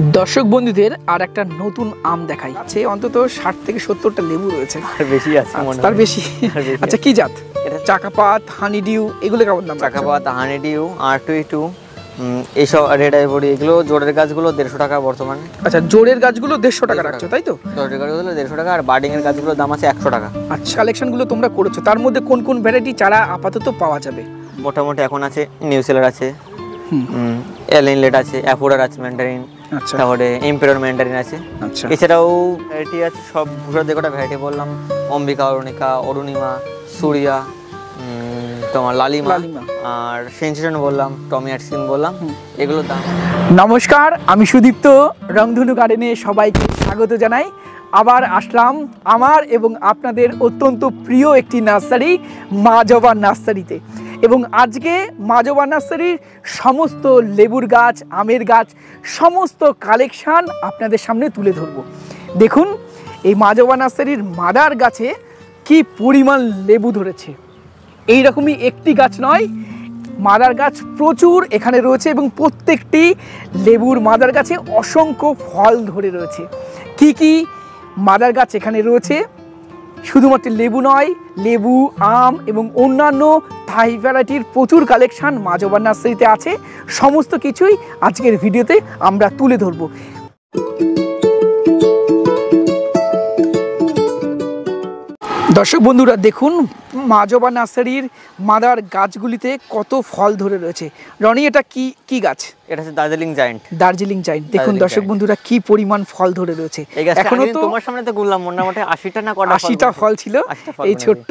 দর্শক বন্ধুদের আর একটা নতুন আম দেখাই আছে, অন্তত 60 থেকে 70টা লেবু রয়েছে, আর বেশি আছে মনে হয়, তার বেশি। আচ্ছা কি জাত এটা? চাকাপাত, হানিডিউ, এগুলো কেমন দাম? চাকাপাত, হানিডিউ, R22 এইসব রেড আইভরি, এগুলো জোড়ের গাছগুলো 150 টাকা বর্তমানে। আচ্ছা, জোড়ের গাছগুলো 150 টাকা রাখছো তাই তো? জোড়ের গাছগুলো 150 টাকা, আর বার্ডিং এর গাছগুলোর দাম আছে 100 টাকা। আচ্ছা, কালেকশনগুলো তোমরা করেছো, তার মধ্যে কোন কোন ভ্যারাইটি চারা আপাতত পাওয়া যাবে? মোটামুটি এখন আছে নিউসেলার আছে, এলিনলেট আছে, অ্যাপোরার আছে, ম্যান্ডারিন, আচ্ছা, তারপরে এম্পেরর ম্যান্ডারিন আছে। আচ্ছা, এছাড়াও ভ্যারাইটি আছে সব ভূষা দেখোটা ভ্যারাইটি বললাম, অম্বিকা, অরুণিকা, অরুণিমা, সূর্যা, তোমার লালিমা, আর সেনসেশন বললাম, টমি আটসিন বললাম, এগুলোর দাম। নমস্কার, আমি সুদীপ্ত, রংধনু গার্ডেনে সবাইকে স্বাগত জানাই। আবার আসলাম আমার এবং আপনাদের অত্যন্ত প্রিয় একটি নার্সারি, মা জবা নার্সারিতে। এবং আজকে মা জবা নার্সারির সমস্ত লেবুর গাছ, আমের গাছ, সমস্ত কালেকশান আপনাদের সামনে তুলে ধরব। দেখুন এই মা জবা নার্সারির মাদার গাছে কি পরিমাণ লেবু ধরেছে। এই রকমই একটি গাছ নয়, মাদার গাছ প্রচুর এখানে রয়েছে এবং প্রত্যেকটি লেবুর মাদার গাছে অসংখ্য ফল ধরে রয়েছে। কি কি মাদার গাছ এখানে রয়েছে, শুধুমাত্র লেবু নয়, লেবু, আম এবং অন্যান্য থাই ভ্যারাইটির প্রচুর কালেকশান মা জবা নার্সারিতে আছে। সমস্ত কিছুই আজকের ভিডিওতে আমরা তুলে ধরব। দর্শক বন্ধুরা দেখুন মা জবা নার্সারির মাদার গাছগুলিতে কত ফল ধরে রয়েছে। রনি, এটা কি কি গাছ? এটা হচ্ছে দার্জিলিং জায়ান্ট। দার্জিলিং জায়ান্ট। দেখুন দর্শক বন্ধুরা কি পরিমাণ ফল ধরে রয়েছে। এখনো তো তোমার সামনে তো গুনলাম মোটামুটি 80টা না কটা 80টা ফল ছিল এই ছোট্ট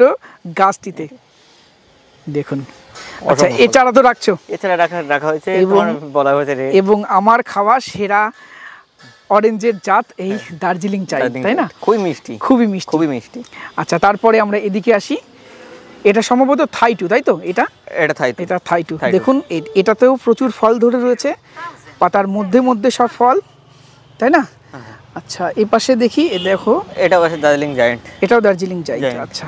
গাছটিতে। দেখুন, আচ্ছা এই চারা তো রাখছো? এছাড়া রাখা হয়েছে, বলা হয়েছে এবং আমার খাওয়া সেরা অরেঞ্জের জাত এই দার্জিলিং চাই, তাই না? খুবই মিষ্টি, খুবই মিষ্টি, খুবই মিষ্টি। আচ্ছা, তারপরে আমরা এদিকে আসি। এটা সম্ভবত থাই2, তাই তো? এটা থাই2। দেখুন এটাতেও প্রচুর ফল ধরে রয়েছে, পাতার মধ্যে মধ্যে সব ফল, তাই না? আচ্ছা, এই পাশে দেখি, দেখো এটাও আছে দার্জিলিং জায়ান্ট, এটাও দার্জিলিং জায়ান্ট। আচ্ছা,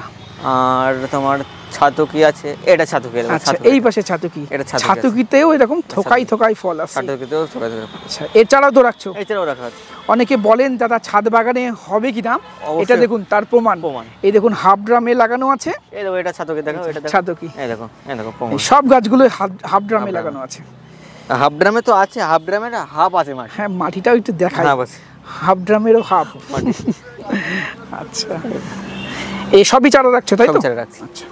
আর তোমার ছাতকি আছে, এটা ছাতকি। আচ্ছা, এই পাশে ছাতকি, ছাতকিতেও এরকম থোকাই থোকাই ফল আছে। ছাতকিতেও থোকাই থোকাই। আচ্ছা, এছাড়াও তো রাখছো? এছাড়াও রাখা আছে। অনেকে বলেন দাদা ছাদ বাগানে হবে কি না, এটা দেখুন তার প্রমাণ। এই দেখুন হাফ ড্রামে লাগানো আছে। এই দেখো এটা ছাতকি, দেখো এটা ছাতকি। এই দেখো প্রমাণ। সব গাছগুলো হাফ ড্রামে লাগানো আছে। হাফ ড্রামে তো আছে, হাফ ড্রামের হাফ আছে মাটি। হ্যাঁ, মাটিটাও একটু দেখাই, হাফ ড্রামেরও হাফ মাটি। আচ্ছা, এই সবই চারা রাখছো তাই তো? চারা রাখছি। আচ্ছা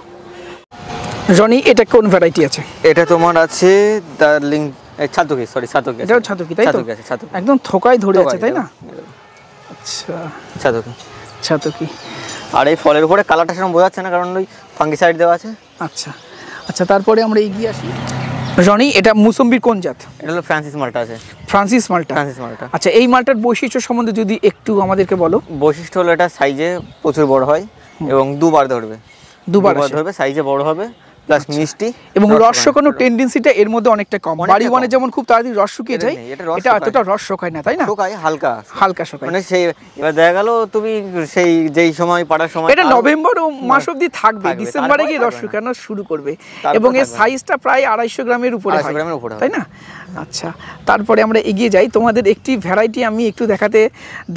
রনি, এটা কোন ভ্যারাইটি আছে? এটা তোমার আছে দার্জিলিং ছাতকি, সরি ছাতকি। এটাও ছাতকি তাই তো? একদম থোকাই ধরে আছে তাই না? আচ্ছা, ছাতকি। আর এই ফলের উপরে কালারটা সেরকম বোঝা যাচ্ছে না, কারণ ওই ফাঙ্গিসাইড দেওয়া আছে। আচ্ছা আচ্ছা, তারপরে আমরা এগিয়ে আসি। রনি, এটা মুসম্বির কোন জাত? এটা হলো ফ্রান্সিস মাল্টা আছে। ফ্রান্সিস মাল্টা। আচ্ছা, এই মালটার বৈশিষ্ট্য সম্বন্ধে যদি একটু আমাদেরকে বলো। বৈশিষ্ট্য হলো এটা সাইজে প্রচুর বড় হয় এবং দুবার ধরবে, সাইজে বড় হবে, প্লাস মিষ্টি এবং রস শুকানোর টেন্ডেন্সিটা এর মধ্যে অনেকটা কম। বাড়ি ওয়ানে যেমন খুব তাড়াতাড়ি রস শুকিয়ে যায়, এটা এতটা রস শুকায় না, তাই না? শুকায় হালকা হালকা শুকায়। মানে সেই এবার দেখা গেল তুমি সেই যেই সময় পাড়ার সময়, এটা নভেম্বর মাস অবধি থাকবে, ডিসেম্বরে গিয়ে রস শুকানো শুরু করবে এবং এর সাইজটা প্রায় 250 গ্রামের উপরে হয়, তাই না? আচ্ছা, তারপরে আমরা এগিয়ে যাই। তোমাদের একটি ভ্যারাইটি আমি একটু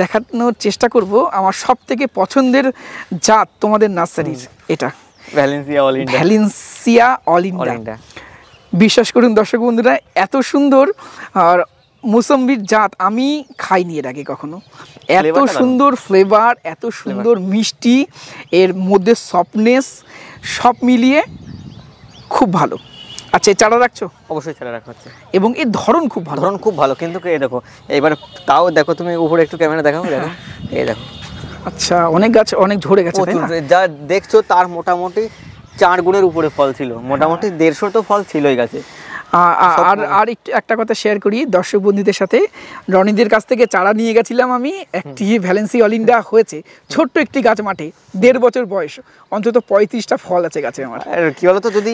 দেখানোর চেষ্টা করব, আমার সব থেকে পছন্দের জাত তোমাদের নার্সারির। এটা ভ্যালেন্সিয়া অল ইন্ডিয়া। বিশ্বাস করুন দর্শক বন্ধুরা, এত সুন্দর আর মুসম্বির জাত আমি খাইনি এর আগে কখনো। এত সুন্দর ফ্লেভার, এত সুন্দর মিষ্টি, এর মধ্যে সফটনেস, সব মিলিয়ে খুব ভালো। আচ্ছা, এই চারা রাখছো? অবশ্যই চারা রাখা হচ্ছে এবং এর ধরন খুব ভালো। কিন্তু এই দেখো, এবার তাও দেখো তুমি উপরে একটু ক্যামেরা দেখাও, দেখো এই দেখো। আচ্ছা, অনেক গাছ অনেক ঝরে গেছে, যা দেখছো তার মোটামুটি 4 গুণের উপরে ফল ছিল, মোটামুটি 150 তো ফল ছিলই গাছে। আর একটা কথা শেয়ার করি দর্শক বন্ধুদের সাথে। রনিদের কাছ থেকে চারা নিয়ে গেছিলাম আমি, একটি ভ্যালেন্সি অল ইন্ডিয়া হয়েছে, ছোট্ট একটি গাছ, মাঠে 1.5 বছর বয়স, অন্তত 35টা ফল আছে গাছে আমার। কি বলতো, যদি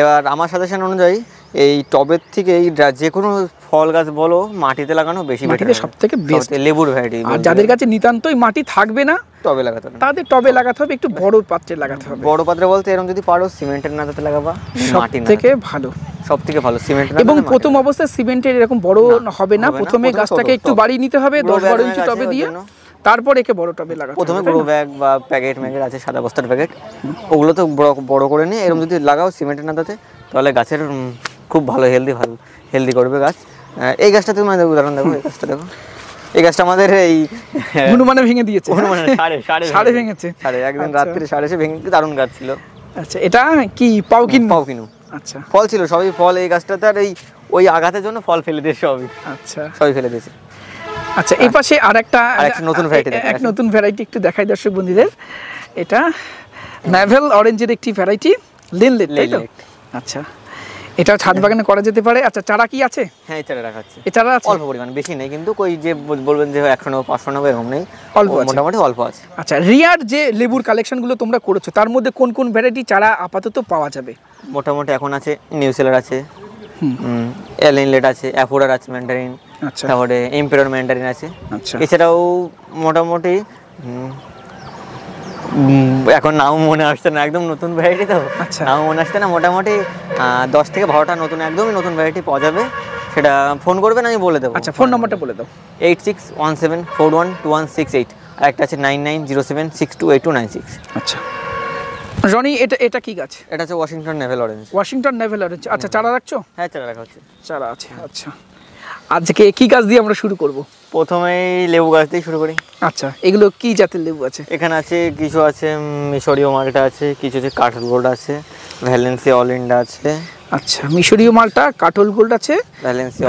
এবার আমার সাজেশন অনুযায়ী এই টবের থেকে এই যে কোনো ফল গাছ বলো মাটিতে লাগানো বেশি, মাটিতে সব থেকে বেস্ট লেবুর ভ্যারাইটি। আর যাদের কাছে নিতান্তই মাটি থাকবে না, টবে লাগাতে হবে। তাদের টবে লাগাতে হবে, একটু বড় পাত্রে লাগাতে হবে। বড় পাত্রে বলতে এরকম যদি পারো সিমেন্টের নাতাতে লাগাবা, মাটির থেকে ভালো, সব থেকে ভালো সিমেন্টের। এবং প্রথম অবস্থায় সিমেন্টের এরকম বড় হবে না, প্রথমে গাছটাকে একটু বাড়িয়ে নিতে হবে 10-12 ইঞ্চি টবে দিয়ে, তারপর একে বড় টবে লাগাতে হবে। প্রথমে গ্রো ব্যাগ বা প্যাকেট ম্যাগেট আছে, সাদা বস্তার প্যাকেট, ওগুলো তো বড় করে নিয়ে এরকম যদি লাগাও সিমেন্টের নাতাতে, তাহলে গাছের খুব ভালো হেলদি করবে গাছ। এই গাছটা তুমি উদাহরণ দেখো, এই গাছটা দেখো, এই গাছটা আমাদের এই হনুমানে ভেঙে দিয়েছে, সাড়ে ভেঙেছে, একদিন রাত্রে সাড়ে এসে ভেঙে, দারুণ গাছ ছিল। আচ্ছা, এটা কি পাউকিনু? আচ্ছা, ফল ছিল, সবই ফল। এই গাছটাতে আর ওই আঘাতের জন্য ফল ফেলে দিয়েছে সবই। আচ্ছা, সবই ফেলে দিয়েছে। আচ্ছা, এই পাশে আরেকটা নতুন ভ্যারাইটি, এক নতুন ভ্যারাইটি একটু দেখাই দর্শক বন্ধুদের। এটা নেভেল অরেঞ্জের একটি ভ্যারাইটি, লিনলেট, তাই তো? আচ্ছা, এটা ছাদ বাগানে করা যেতে পারে। আচ্ছা, চারা কি আছে? হ্যাঁ, এই চারা রাখাচ্ছে, এই চারা আছে অল্প পরিমাণ, বেশি নেই, কিন্তু কই যে বলবেন যে 100 নেব 500 নেব এরকম নেই, অল্প আছে, মোটামুটি অল্প আছে। আচ্ছা, রিয়ার যে লেবুর কালেকশনগুলো তোমরা করেছো, তার মধ্যে কোন কোন ভ্যারাইটি চারা আপাতত পাওয়া যাবে? মোটামুটি এখন আছে নিউসেলার আছে, লিনলেট আছে, অ্যাফোরার আছে, ম্যান্ডারিন, আচ্ছা, তারপরে এম্পেরর ম্যান্ডারিন আছে। আচ্ছা, এছাড়াও মোটামুটি এখন নাম মনে আসছে না, একদম নতুন ভ্যারাইটি তো, নাম মনে আসছে না, মোটামুটি 10 থেকে 12টা নতুন, একদমই নতুন ভ্যারাইটি পাওয়া যাবে। সেটা ফোন করবেন, আমি বলে দেবো। আচ্ছা, ফোন নাম্বারটা বলে দাও। 8617412168, আর একটা আছে 9907628296। আচ্ছা, রনি, এটা কি গাছ? এটা হচ্ছে Washington naval orange. Washington naval orange. আচ্ছা, চারা রাখছো? হ্যাঁ, চারা রাখা হচ্ছে, চারা আছে। আচ্ছা, আজকে কি গাছ দিয়ে আমরা শুরু করব? প্রথমেই লেবু গাছ দিয়ে শুরু করি। আচ্ছা, এগুলো কি জাতের লেবু আছে? এখানে আছে কিছু আছে মিশরীয় মালটা আছে, কিছু আছে কাঠল গোল্ড আছে, ভ্যালেন্সিয়া অলিন্ডা আছে। আচ্ছা, মিশরীয় মালটা, কাঠল গোল্ড আছে,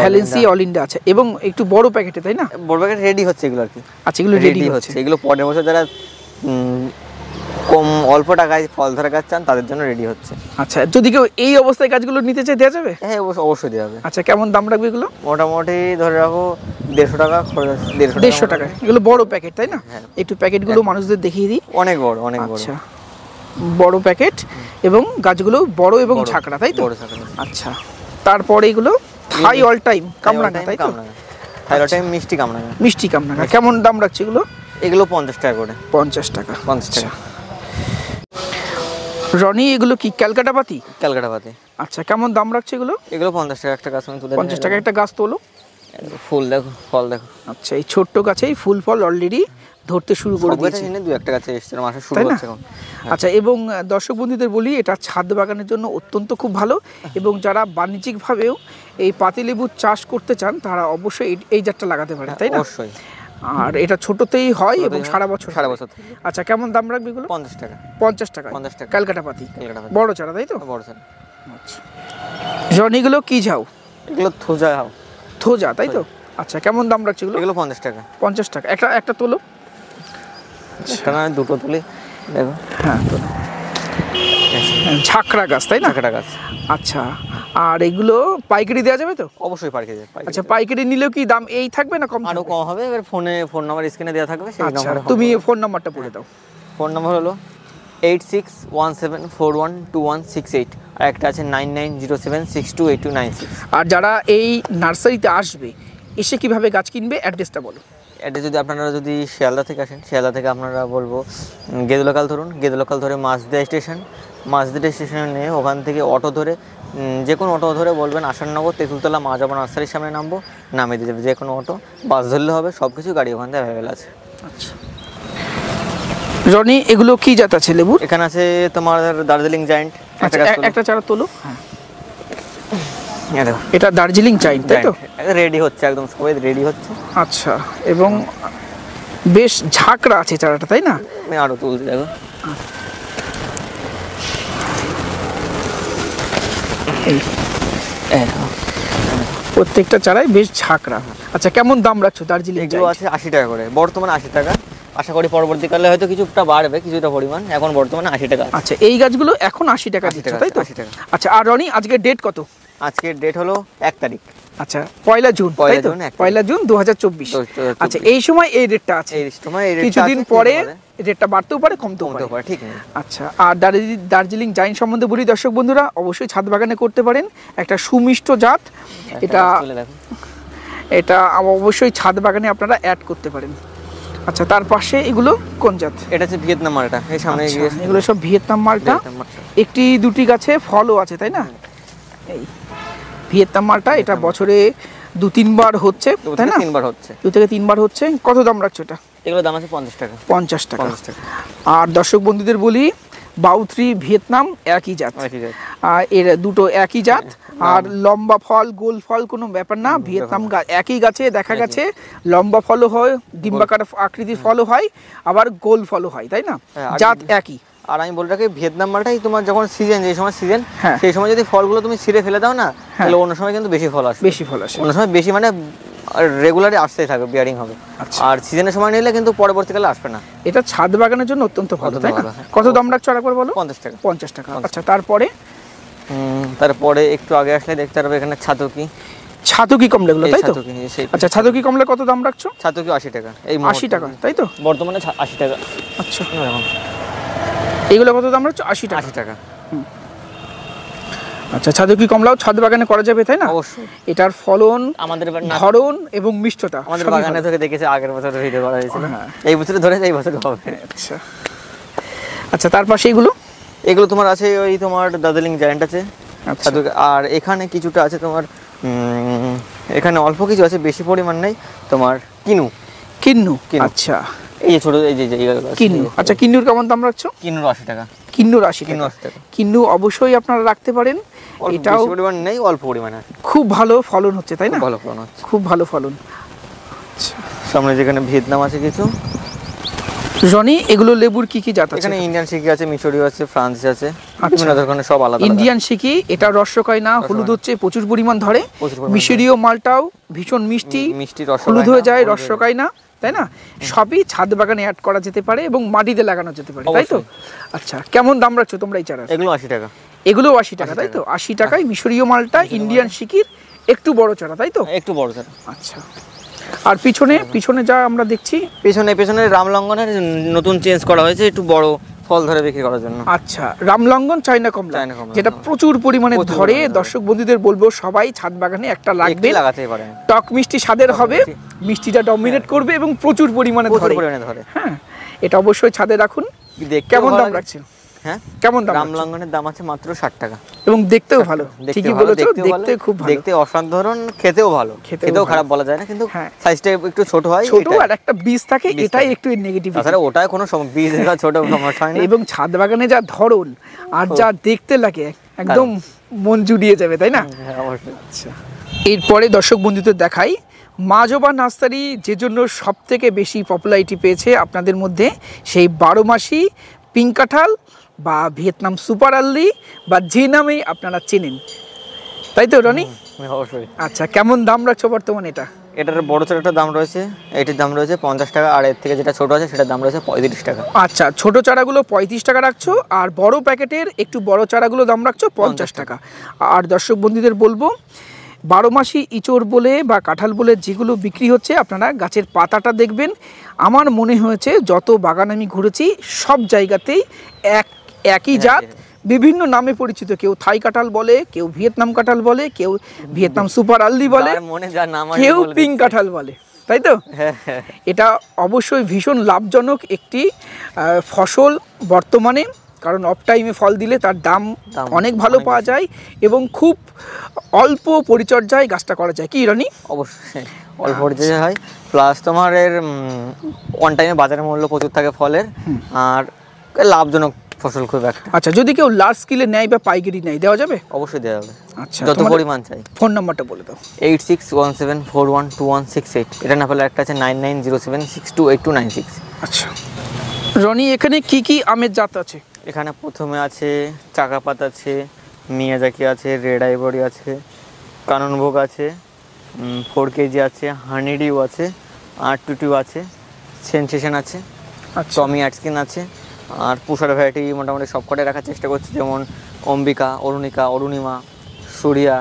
ভ্যালেন্সিয়া অলিন্ডা আছে, এবং একটু বড় প্যাকেটে, তাই না? বড় প্যাকেট রেডি হচ্ছে এগুলো আর কি। আচ্ছা, এগুলো রেডি হচ্ছে। এগুলো পরের বছর যারা কম অল্প টাকায় ফল ধরা গাছ চান তাদের জন্য রেডি হচ্ছে। আচ্ছা, যদি কেউ এই অবস্থায় গাছগুলো নিতে চায়, দেওয়া যাবে? হ্যাঁ, অবশ্যই দেওয়া যাবে। আচ্ছা, কেমন দাম রাখবে এগুলো? মোটামুটি ধরে রাখো 150 টাকা খরচ আছে। 150 টাকা। এগুলো বড় প্যাকেট, তাই না? একটু প্যাকেটগুলো মানুষদের দেখিয়ে দিই। অনেক বড়, অনেক বড়। আচ্ছা, বড় প্যাকেট, এবং গাছগুলো বড় এবং ঝাঁকড়া, তাই তো? আচ্ছা, তারপরে এগুলো থাই অল টাইম কামরাঙা, তাই তো? থাই অল টাইম মিষ্টি কামরাঙা। মিষ্টি কামরাঙা কেমন দাম রাখছে এগুলো? এগুলো 50 টাকা করে। 50 টাকা। 50 টাকা। রনি, এগুলো কি ক্যালকাটা পাতি? ক্যালকাটা পাতি। আচ্ছা, কেমন দাম রাখছে এগুলো? এগুলো 50 টাকা একটা গাছ, আমি তুলে 50 টাকা একটা গাছ তোলো। ফুল দেখো, ফল দেখো। আচ্ছা, এই ছোট্ট গাছেই ফুল ফল অলরেডি ধরতে শুরু করে দিয়েছে। দু একটা গাছে এসেছে, মাসে শুরু হচ্ছে এখন। আচ্ছা, এবং দর্শক বন্ধুদের বলি, এটা ছাদ বাগানের জন্য অত্যন্ত খুব ভালো, এবং যারা বাণিজ্যিকভাবেও এই পাতিলেবুর চাষ করতে চান তারা অবশ্যই এই জাতটা লাগাতে পারে, তাই না? অবশ্যই। আর এটা ছোটতেই হয় এবং সারা বছর। আচ্ছা, কেমন দাম রাখবে এগুলো? 50 টাকা। 50 টাকা। 50 টাকা ক্যালকাটা পাতি, বড় চারা, তাই তো? বড় চারা। আচ্ছা, রনিগুলো কি ঝাউ? এগুলো থোজা হাও, থোজা, তাই তো? আচ্ছা, কেমন দাম রাখছে এগুলো? এগুলো 50 টাকা। 50 টাকা। একটা তোলো। এখানে দুটো তুলি দেখো। হ্যাঁ, তোলো। ঝাঁকড়া গাছ, তাই না? ঝাঁকড়া গাছ। আচ্ছা, আর এগুলো পাইকারি দেওয়া যাবে তো? অবশ্যই পাইকারি। আচ্ছা, পাইকারি নিলেও কি দাম এই থাকবে না কম? আরো কম হবে। এবার ফোন নাম্বার স্ক্রিনে দেওয়া থাকবে, সেই নম্বরে। তুমি ফোন নাম্বারটা বলে দাও। ফোন নাম্বার হলো 8617412168, আর একটা আছে 9907628296। আর যারা এই নার্সারিতে আসবে, এসে কিভাবে গাছ কিনবে, অ্যাড্রেসটা বলো। অ্যাড্রেস যদি আপনারা যদি শিয়ালদা থেকে আসেন, শিয়ালদা থেকে আপনারা বলবো গেদে লোকাল ধরুন, গেদে লোকাল ধরে মাঝদিয়া স্টেশনে ওখান থেকে অটো ধরে, যে কোনো অটো ধরে বলবেন আসাননগর তেঁতুলতলা মা জবা নার্সারির সামনে নামবো, নামিয়ে দিয়ে যাবে। যে কোনো অটো, বাস ধরলে হবে, সব কিছু গাড়ি ওখান থেকে অ্যাভেলেবেল আছে। আচ্ছা, রনি, এগুলো কি জাত আছে লেবুর? এখানে আছে তোমার দার্জিলিং জায়ান্ট। একটা চারা তোলো। হ্যাঁ, দেখো, এটা দার্জিলিং জায়ান্ট, তাই তো? রেডি হচ্ছে, একদম সবাই রেডি হচ্ছে। আচ্ছা, এবং বেশ ঝাঁকড়া আছে চারাটা, তাই না? আমি আরো তুলছি, দেখো। প্রত্যেকটা চারাই বেশ ঝাঁকড়া। আচ্ছা, কেমন দাম রাখছো দার্জিলিং? এগুলো আছে 80 টাকা করে, বর্তমানে 80 টাকা। আশা করি পরবর্তীকালে হয়তো কিছুটা বাড়বে, কিছুটা পরিমাণ। এখন বর্তমানে 80 টাকা। আচ্ছা, এই গাছগুলো এখন 80 টাকা দিচ্ছ, তাই তো? 80 টাকা। আচ্ছা, আর রনি, আজকের ডেট কত? আজকের ডেট হলো 1 তারিখ। আচ্ছা, 1 জুন, তাই তো? 1 জুন 2024। আচ্ছা, এই সময় এই রেটটা আছে, কিছুদিন পরে রেটটা বাড়তেও পারে, কমতেও পারে, ঠিক আছে? আচ্ছা, আর দার্জিলিং জায়ান্ট সম্বন্ধে বলি দর্শক বন্ধুরা, অবশ্যই ছাদ বাগানে করতে পারেন, একটা সুমিষ্ট জাত। এটা অবশ্যই ছাদ বাগানে আপনারা অ্যাড করতে পারেন। আচ্ছা, তার পাশে এগুলো কোন জাত? এটা হচ্ছে ভিয়েতনাম মালটা, এই সামনে আচ্ছা, এগুলো সব ভিয়েতনাম মালটা। একটি দুটি গাছে ফলও আছে তাই না? এই ভিয়েতনাম মালটা, এটা বছরে 2-3 বার হচ্ছে তাই না? 3 বার হচ্ছে, 2 থেকে 3 বার হচ্ছে। কত দাম রাখছো এটা? এগুলো দাম আছে 50 টাকা। 50 টাকা। আর দর্শক বন্ধুদের বলি, বাউথ্রি ভিয়েতনাম একই জাত, আর এর দুটো একই জাত। আর লম্বা ফল গোল ফল কোনো ব্যাপার না, ভিয়েতনাম একই গাছে দেখা গেছে লম্বা ফলও হয়, ডিম্বাকার আকৃতির ফলও হয়, আবার গোল ফলও হয় তাই না? জাত একই। আর আমি বলে রাখি, ভিয়েতনাম মালটাই তোমার যখন সিজন, যে সময় সিজন সেই সময় যদি ফলগুলো তুমি ছিঁড়ে ফেলে দাও না, তাহলে অন্য সময় কিন্তু বেশি ফল আসে। বেশি ফল আসে অন্য সময় বেশি মানে রেগুলারই আসতেই থাকবে, বিয়ারিং হবে। আর সিজনের সময় নিলে কিন্তু পরবর্তীকালে আসবে না। এটা ছাদ বাগানের জন্য অত্যন্ত ভালো তাই না? কত দাম রাখছো আরেকবার বলো? 50 টাকা। 50 টাকা। আচ্ছা, তারপরে একটু আগে আসলে দেখতে পারবে এখানে ছাতকি। ছাতকি কমলাগুলো তাই তো? আচ্ছা, ছাতকি কমলা কত দাম রাখছো? ছাতকি 80 টাকা। এই 80 টাকা তাই তো? বর্তমানে 80 টাকা। আচ্ছা, এগুলো কত দাম রাখছো? 80 টাকা। 80 টাকা। আচ্ছা, ছাতকি কমলাও ছাদ বাগানে করা যাবে তাই না? অবশ্যই। এটার ফলন, আমাদের ধরন এবং মিষ্টতা আমাদের বাগানে থেকে দেখেছি, আগের বছর ভিডিও করা হয়েছিল, এই বছরে ধরেছে, এই বছর হবে। আচ্ছা আচ্ছা, তার পাশে এগুলো তোমার আছে ওই তোমার দার্জিলিং জায়ান্ট আছে। আর এখানে কিছুটা আছে তোমার, এখানে অল্প কিছু আছে, বেশি পরিমাণ নেই তোমার। কিনু। আচ্ছা, এই যে ছোট, এই যে কিন্নু। আচ্ছা, কিন্নুর কেমন দাম রাখছো? কিন্নুর 80 টাকা। কিন্নুর 80 টাকা। কিন্নু অবশ্যই আপনারা রাখতে পারেন, এটাও বেশি পরিমাণ নেই, অল্প পরিমাণে খুব ভালো ফলন হচ্ছে তাই না? ভালো ফলন হচ্ছে, খুব ভালো ফলন। আচ্ছা, সামনে যেখানে ভিয়েতনাম আছে কিছু। জনি, এগুলো লেবুর কি কি জাত আছে? এখানে ইন্ডিয়ান শিকি আছে, মিশরীয় আছে, ফ্রান্সি আছে, বিভিন্ন ধরনের, সব আলাদা। ইন্ডিয়ান শিকি, এটা রসকয় না, হলুদ হচ্ছে প্রচুর পরিমাণ ধরে। মিশরীয় মালটাও ভীষণ মিষ্টি, হলুদ হয়ে যায়, রসকয় না তাই না? সবই ছাদ বাগানে অ্যাড করা যেতে পারে এবং মাটিতে লাগানো যেতে পারে তাই তো? আচ্ছা, কেমন দাম রাখছো তোমরা এই চারা? এগুলো 80 টাকা। এগুলো 80 টাকা তাই তো? 80 টাকায় মিশরীয় মালটা, ইন্ডিয়ান শিকির একটু বড় চারা তাই তো? একটু বড় চারা। আচ্ছা, আর পিছনে যা আমরা দেখছি, পেছনে রামলঙ্গনের নতুন চেঞ্জ করা হয়েছে, একটু বড় ফল ধরে বিক্রি করার জন্য। আচ্ছা, রামলঙ্গন চায়না কমলা, যেটা প্রচুর পরিমাণে ধরে। দর্শক বন্ধুদের বলবো, সবাই ছাদ বাগানে একটা লাগবে, লাগাতেই পারেন। টক মিষ্টি স্বাদের হবে, মিষ্টিটা ডমিনেট করবে এবং প্রচুর পরিমাণে ধরে। হ্যাঁ, এটা অবশ্যই ছাদে রাখুন। কেমন দাম রাখছেন? হ্যাঁ, কেমন দাম? রামলঙ্গনের দাম আছে মাত্র 60 টাকা। এবং দেখতেও ভালো, ঠিকই বলেছো, দেখতে খুব ভালো, দেখতে অসাধারণ, খেতেও ভালো, খেতেও খারাপ বলা যায় না, কিন্তু সাইজটা একটু ছোট হয়, ছোট, আর একটা বীজ থাকে, এটাই একটু নেগেটিভ। তাছাড়া ওটাই কোনো বীজ এটা ছোট সমস্যা হয় না। এবং ছাদ বাগানে যা ধরন আর যা দেখতে লাগে, একদম মন জুড়িয়ে যাবে তাই না? হ্যাঁ, অবশ্যই। আচ্ছা, এরপরে দর্শক বন্ধুদের দেখাই মাজবা নার্সারি, যে জন্য সব থেকে বেশি পপুলারিটি পেয়েছে আপনাদের মধ্যে, সেই 12 মাসি পিঙ্ক কাঁঠাল বা ভিয়েতনাম সুপার আর্লি, বা যে নামেই আপনারা চেনেন তাই তো রনি? অবশ্যই। আচ্ছা, কেমন দাম রাখছো বর্তমানে এটা? এটার বড় চারাটার দাম রয়েছে, এটির দাম রয়েছে 50 টাকা, আর এর থেকে যেটা ছোট আছে সেটার দাম রয়েছে 35 টাকা। আচ্ছা, ছোট চারাগুলো 35 টাকা রাখছো, আর বড় প্যাকেটের একটু বড় চারাগুলো দাম রাখছো 50 টাকা। আর দর্শক বন্ধুদের বলবো, 12 মাসি ইঁচড় বলে বা কাঁঠাল বলে যেগুলো বিক্রি হচ্ছে, আপনারা গাছের পাতাটা দেখবেন। আমার মনে হয়েছে যত বাগান আমি ঘুরেছি, সব জায়গাতেই একই জাত, বিভিন্ন নামে পরিচিত। কেউ থাই কাঁঠাল বলে, কেউ ভিয়েতনাম কাঁঠাল বলে, কেউ ভিয়েতনাম সুপার আর্লি বলে, কেউ পিঙ্ক কাঁঠাল বলে তাই তো? এটা অবশ্যই ভীষণ লাভজনক একটি ফসল বর্তমানে, কারণ অফ টাইমে ফল দিলে তার দাম অনেক ভালো পাওয়া যায় এবং খুব অল্প পরিচর্যায় গাছটা করা যায়। কি রনি? অবশ্যই অল্প পরিচর্যা হয়, প্লাস তোমার এর অন টাইমে বাজারের মূল্য প্রচুর থাকে ফলের, আর লাভজনক ফসল খুব একটা। আচ্ছা, যদি কেউ লার্জ স্কেলে নেয় বা পাইকারি নেয়, দেওয়া যাবে? অবশ্যই দেওয়া যাবে। আচ্ছা, যত পরিমাণ চাই। ফোন নাম্বারটা বলে দাও। 8617412168। এটা না পেলে একটা আছে 9907628296। আচ্ছা রনি, এখানে কি কি আমের জাত আছে? এখানে প্রথমে আছে চাকাপাত আছে, মিয়াজাকি আছে, রেড আইভরি আছে, কাননভোগ আছে, 4 কেজি আছে, হানিডিউ আছে, R22 আছে, সেনসেশন আছে, টমি অ্যাটকিন আছে, আর পুষার ভ্যারাইটি মোটামুটি সবকটাই রাখার চেষ্টা করছি, যেমন অম্বিকা, অরুণিমা, সুরিয়া,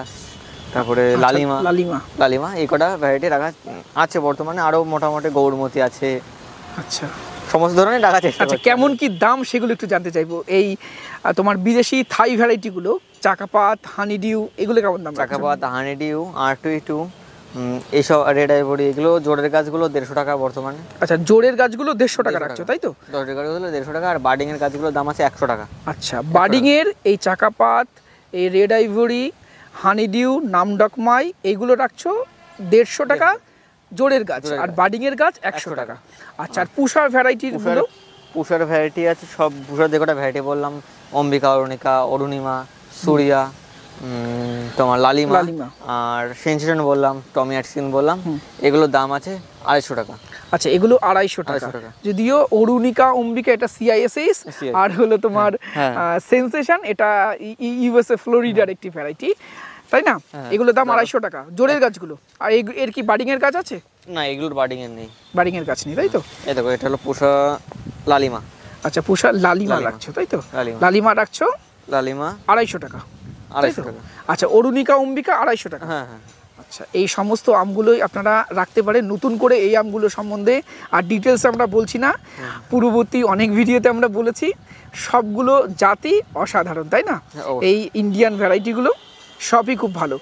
তারপরে লালিমা এই কটা ভ্যারাইটি রাখা আছে বর্তমানে। আরও মোটামুটি গৌরমতি আছে। আচ্ছা, সমস্ত ধরনের রাখার চেষ্টা। আচ্ছা, কেমন কি দাম সেগুলো একটু জানতে চাইবো। এই তোমার বিদেশি থাই ভ্যারাইটিগুলো, চাকাপাত, হানিডিউ, এগুলো কেমন দাম? চাকাপাত, হানিডিউ, R22, এইসব রেড আইভরি এগুলো জোরের গাছগুলো 150 টাকা বর্তমানে। আচ্ছা, জোরের গাছগুলো 150 টাকা রাখছো, তাই তো? জোরের গাছগুলো 150 টাকা, আর বার্ডিং এর গাছগুলোর দাম আছে 100 টাকা। আচ্ছা, বার্ডিং এর এই চাকাপাত, এই রেড আইভরি, হানিডিউ, নামডকমাই এইগুলো রাখছো 150 টাকা জোরের গাছ, আর বার্ডিং এর গাছ 100 টাকা। আচ্ছা, আর পুষার ভ্যারাইটির গুলো? পুষার ভ্যারাইটি আছে সব, পুষার যে কটা ভ্যারাইটি বললাম, অম্বিকা, অরুণিকা, অরুণিমা, সূর্যা, তোমার লালিমা, আর সেনসেশন বললাম, টমি অ্যাটকিন বললাম, এগুলোর দাম আছে 250 টাকা। আচ্ছা, এগুলো 250 টাকা। যদিও অরুণিকা, অম্বিকা এটা সিআইএসএস, আর হলো তোমার সেনসেশন এটা ইউএসএ ফ্লোরিডার একটি ভ্যারাইটি, তাই না? এগুলোর দাম 250 টাকা জোরের গাছগুলো। আর এর কি বার্ডিং এর গাছ আছে? না, এগুলোর বার্ডিং এর নেই, বার্ডিং এর গাছ নেই, তাই তো? এই দেখো, এটা হলো পুষা লালিমা। আচ্ছা, পুষা লালিমা রাখছো, তাই তো? লালিমা রাখছো, লালিমা 250 টাকা। 250 টাকা। আচ্ছা, অরুণিকা, অম্বিকা 250 টাকা। হ্যাঁ হ্যাঁ। আচ্ছা, এই সমস্ত আমগুলোই আপনারা রাখতে পারেন। নতুন করে এই আমগুলো সম্বন্ধে আর ডিটেলস আমরা বলছি না, পূর্ববর্তী অনেক ভিডিওতে আমরা বলেছি। সবগুলো জাতি অসাধারণ, তাই না? এই ইন্ডিয়ান ভ্যারাইটিগুলো সবই খুব ভালো।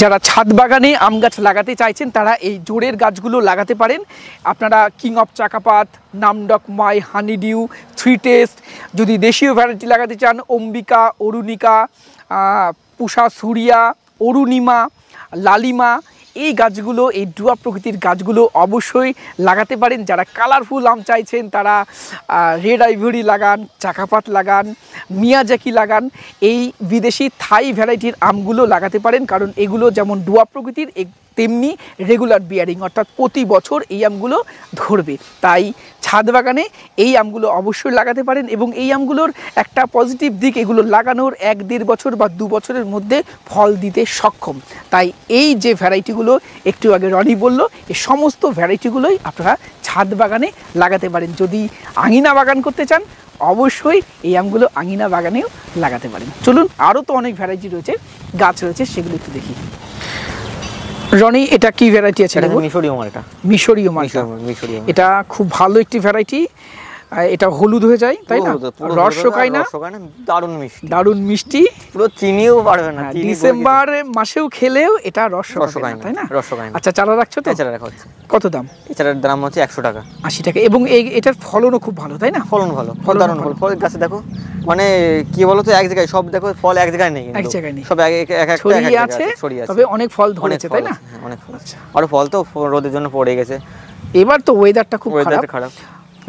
যারা ছাদ বাগানে আম গাছ লাগাতে চাইছেন তারা এই জোরের গাছগুলো লাগাতে পারেন। আপনারা king of Chakkapat, Nam Dok Mai, honeydew, three taste, যদি দেশীয় ভ্যারাইটি লাগাতে চান অম্বিকা, অরুণিকা, পুষা, সূর্যা, অরুণিমা, লালিমা, এই গাছগুলো, এই ডুয়া প্রকৃতির গাছগুলো অবশ্যই লাগাতে পারেন। যারা কালারফুল আম চাইছেন তারা রেড আইভরি লাগান, চাকাপাত লাগান, মিয়াজাকি লাগান, এই বিদেশি থাই ভ্যারাইটির আমগুলো লাগাতে পারেন, কারণ এগুলো যেমন ডুয়া প্রকৃতির তেমনি রেগুলার বিয়ারিং, অর্থাৎ প্রতি বছর এই আমগুলো ধরবে। তাই ছাদ বাগানে এই আমগুলো অবশ্যই লাগাতে পারেন, এবং এই আমগুলোর একটা পজিটিভ দিক, এগুলো লাগানোর 1-1.5 বছর বা 2 বছরের মধ্যে ফল দিতে সক্ষম। তাই এই যে ভ্যারাইটিগুলো একটু আগে রনি বলল, এই সমস্ত ভ্যারাইটিগুলোই আপনারা ছাদ বাগানে লাগাতে পারেন। যদি আঙিনা বাগান করতে চান অবশ্যই এই আমগুলো আঙিনা বাগানেও লাগাতে পারেন। চলুন, আরও তো অনেক ভ্যারাইটি রয়েছে, গাছ রয়েছে, সেগুলো একটু দেখি। রনি, এটা কি ভ্যারাইটি আছে? মিশরীয় মাল। এটা মিশরীয় মাল। এটা খুব ভালো একটি ভ্যারাইটি। এটা হলুদ হয়ে যায়, তাই না? রস শোকায় না, দারুণ মিষ্টি, দারুণ মিষ্টি, পুরো চিনিও পারবে না। ডিসেম্বর মাসেও খেলেও এটা রস শোকায় না, তাই না? আচ্ছা, চারা রাখছো তো? চারা রাখা হচ্ছে। কত দাম? এই চারার দাম হচ্ছে 100 টাকা। 80 টাকা। এবং এটার ফলনও খুব ভালো, তাই না? ফলন ভালো, দারুণ ফল। ফল গাছে দেখো, মানে কি বলতো, এক জায়গায় সব দেখো, ফল এক জায়গায় নেই, এক জায়গায় নেই, সব এক ছড়িয়ে আছে, তবে অনেক ফল ধরেছে, তাই না? অনেক ফল। আর ফল তো রোদের জন্য পড়ে গেছে। এবার তো ওয়েদারটা খুব খারাপ।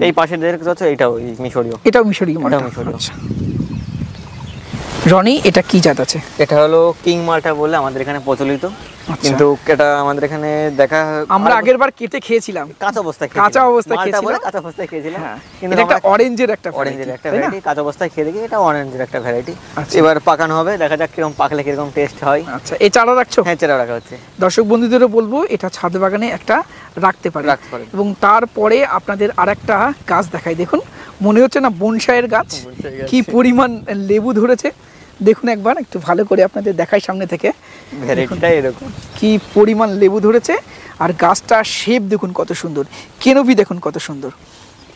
এই পাশে দেখছো, এটাও মিশরীয়। এটাও মিশরীয় মালটা। আচ্ছা রনি, এটা কি জাত আছে? এটা হলো কিং মালটা বলে আমাদের এখানে প্রচলিত, কিন্তু এটা আমাদের এখানে দেখা, আমরা আগের বার কেটে খেয়েছিলাম কাঁচা অবস্থায় খেয়েছিলাম। কিন্তু এটা একটা অরেঞ্জের একটা ভ্যারাইটি, কাঁচা অবস্থায় খেয়ে দেখি, এটা অরেঞ্জের একটা ভ্যারাইটি। এবার পাকানো হবে, দেখা যাক কিরকম পাকলে কিরকম টেস্ট হয়। আচ্ছা, এই চারা রাখছো? হ্যাঁ, চারা রাখা হচ্ছে। দর্শক বন্ধুদেরও বলবো এটা ছাদ বাগানে একটা রাখতে পারে। এবং তারপরে আপনাদের আরেকটা গাছ দেখাই, দেখুন, মনে হচ্ছে না বনসাইয়ের গাছ? কি পরিমাণ লেবু ধরেছে দেখুন, একবার একটু ভালো করে আপনাদের দেখাই সামনে থেকে। ভ্যারাইটিটা এরকম, কি পরিমাণ লেবু ধরেছে, আর গাছটা শেপ দেখুন কত সুন্দর, কেনপি দেখুন কত সুন্দর।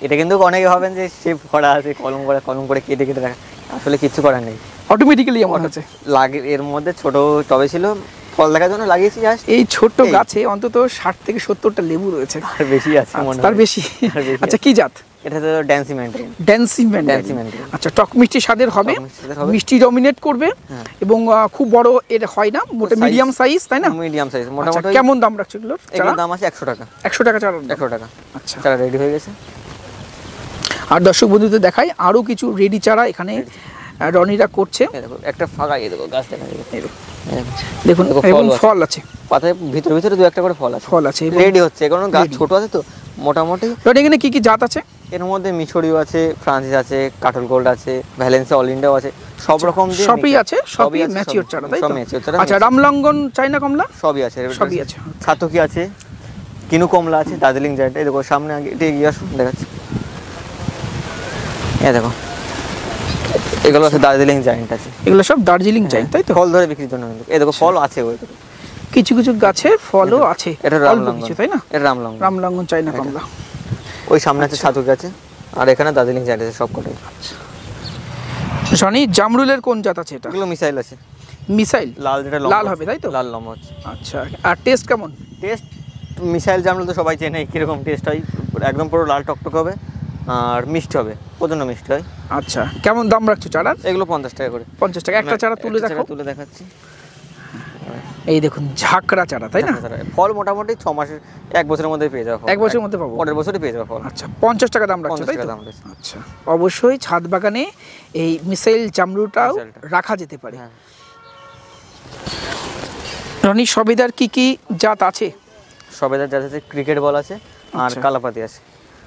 এটা কিন্তু অনেকে ভাবেন যে শেপ করা আছে, কলম করে কেটে কেটে রাখা, আসলে কিছু করার নেই, অটোমেটিক্যালি এমন হচ্ছে। লাগে এর মধ্যে ছোট টবে ছিল, ফল দেখার জন্য লাগিয়েছি জাস্ট। এই ছোট্ট গাছে অন্তত 60 থেকে 70টা লেবু রয়েছে, আর বেশি আছে মনে হয়, তার বেশি। আচ্ছা, কি জাত? এটা তো ড্যান্সি ম্যান্ডারিন। আচ্ছা, টক মিষ্টি স্বাদের হবে, মিষ্টি ডমিনেট করবে, এবং খুব বড় এর হয় না, মোটা মিডিয়াম সাইজ, তাই না? মিডিয়াম সাইজ মোটামুটি। কেমন দাম রাখছো এগুলোর? এগুলোর দাম আছে 100 টাকা। 100 টাকা চারা? 100 টাকা। আচ্ছা, চারা রেডি হয়ে গেছে। আর দর্শক বন্ধুদের দেখাই আরো কিছু রেডি চারা এখানে রনিরা করছে। একটা ফাঁকা এই দেখো, গাছ দেখা যাচ্ছে, দেখুন, এবং ফল আছে পাতায়, ভিতরে ভিতরে দু একটা করে ফল আছে, রেডি হচ্ছে, কারণ গাছ ছোট আছে তো মোটামুটি। এখানে কি কি জাত আছে? এর মধ্যে মিশরীয় আছে, ফ্রান্সিস আছে, কাটল গোল্ড আছে, ভ্যালেন্সিয়া অল ইন্ডিয়া আছে, সব রকম সবই আছে, সবই ম্যাচিওর চারা, তাই তো? আচ্ছা, রামলঙ্গন, চাইনা কমলা সবই আছে। ছাতকি আছে, কিনু কমলা আছে, দার্জিলিং জায়ান্ট। এই দেখো সামনে, আগে এটা এগিয়ে আসুন, দেখাচ্ছি। এই দেখো, এগুলো আছে দার্জিলিং জায়ান্ট আছে, এগুলো সব দার্জিলিং জায়ান্ট, তাই তো? ফল ধরে বিক্রির জন্য। এই দেখো ফল আছে, ওই দেখো কিছু কিছু গাছে ফলও আছে। এটা রামলঙ্গন, তাই না? এটা রামলঙ্গন চাইনা কমলা। ওই সামনে আছে ছাতুক আছে, আর এখানে দার্জিলিং জায়ান্ট আছে, সব কটাই। শনি, জামরুলের কোন জাত আছে এটা? এগুলো মিসাইল আছে। মিসাইল লাল যেটা লাল হবে তাই তো? লাল লম্বা হচ্ছে। আচ্ছা, আর টেস্ট কেমন? টেস্ট মিসাইল জামরুল তো সবাই চেনে কীরকম টেস্ট হয়, একদম পুরো লাল টকটক হবে আর মিষ্টি হবে, প্রচণ্ড মিষ্টি হয়। আচ্ছা, কেমন দাম রাখছো চারার? এগুলো 50 টাকা করে। 50 টাকা একটা চারা তুলে দেখো। তুলে দেখাচ্ছি। এই দেখুন ঝাঁকড়া চারা, তাই না? ফল মোটামুটি 6 মাসের 1 বছরের মধ্যে পেয়ে যাবে। 1 বছরের মধ্যে পাবো? পরের বছরই পেয়ে যাবে ফল। আচ্ছা, 50 টাকা দাম রাখছো তাই তো? আচ্ছা, অবশ্যই ছাদ বাগানে এই মিসাইল জামরুলটাও রাখা যেতে পারে। রনি, সবেদার কি কি জাত আছে? সবেদার জাত আছে, ক্রিকেট বল আছে আর কালাপাতি আছে।